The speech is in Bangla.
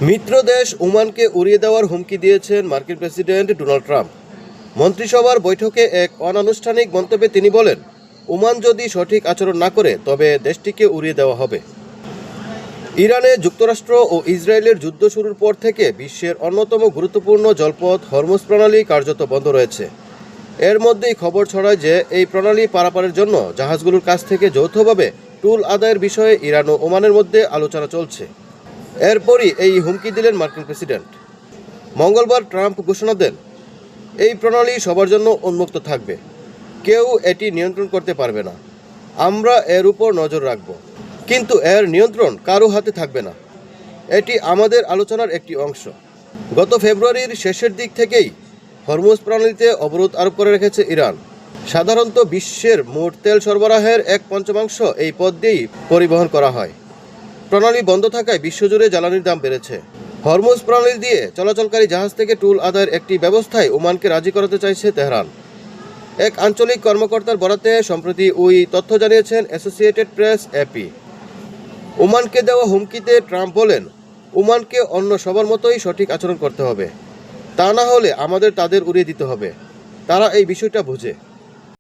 মিত্র দেশ ওমানকে উড়িয়ে দেওয়ার হুমকি দিয়েছেন মার্কিন প্রেসিডেন্ট ডোনাল্ড ট্রাম্প। মন্ত্রিসভার বৈঠকে এক অনানুষ্ঠানিক মন্তব্যে তিনি বলেন, ওমান যদি সঠিক আচরণ না করে তবে দেশটিকে উড়িয়ে দেওয়া হবে। ইরানে যুক্তরাষ্ট্র ও ইসরায়েলের যুদ্ধ শুরুর পর থেকে বিশ্বের অন্যতম গুরুত্বপূর্ণ জলপথ হরমুজ প্রণালী কার্যত বন্ধ রয়েছে। এর মধ্যেই খবর ছড়ায় যে এই প্রণালী পারাপারের জন্য জাহাজগুলোর কাছ থেকে যৌথভাবে টুল আদায়ের বিষয়ে ইরান ও ওমানের মধ্যে আলোচনা চলছে। এরপরই এই হুমকি দিলেন মার্কিন প্রেসিডেন্ট। মঙ্গলবার ট্রাম্প ঘোষণা দেন, এই প্রণালী সবার জন্য উন্মুক্ত থাকবে, কেউ এটি নিয়ন্ত্রণ করতে পারবে না। আমরা এর উপর নজর রাখব, কিন্তু এর নিয়ন্ত্রণ কারো হাতে থাকবে না। এটি আমাদের আলোচনার একটি অংশ। গত ফেব্রুয়ারির শেষের দিক থেকেই হরমুজ প্রণালীতে অবরোধ আরোপ করে রেখেছে ইরান। সাধারণত বিশ্বের মোট তেল সরবরাহের 1/5 এই পথ দিয়েই পরিবহন করা হয়। প্রণালী বন্ধ থাকায় বিশ্বজুড়ে জ্বালানির দাম বেড়েছে। হরমুজ প্রণালী দিয়ে চলাচলকারী জাহাজ থেকে টুল আদায়ের একটি ব্যবস্থায় ওমানকে রাজি করাতে চাইছে তেহরান। এক আঞ্চলিক কর্মকর্তার বরাতে সম্প্রতি ওই তথ্য জানিয়েছেন অ্যাসোসিয়েটেড প্রেস এপি। ওমানকে দেওয়া হুমকিতে ট্রাম্প বলেন, ওমানকে অন্য সবার মতোই সঠিক আচরণ করতে হবে, তা না হলে আমাদের তাদের উড়িয়ে দিতে হবে। তারা এই বিষয়টা বুঝে।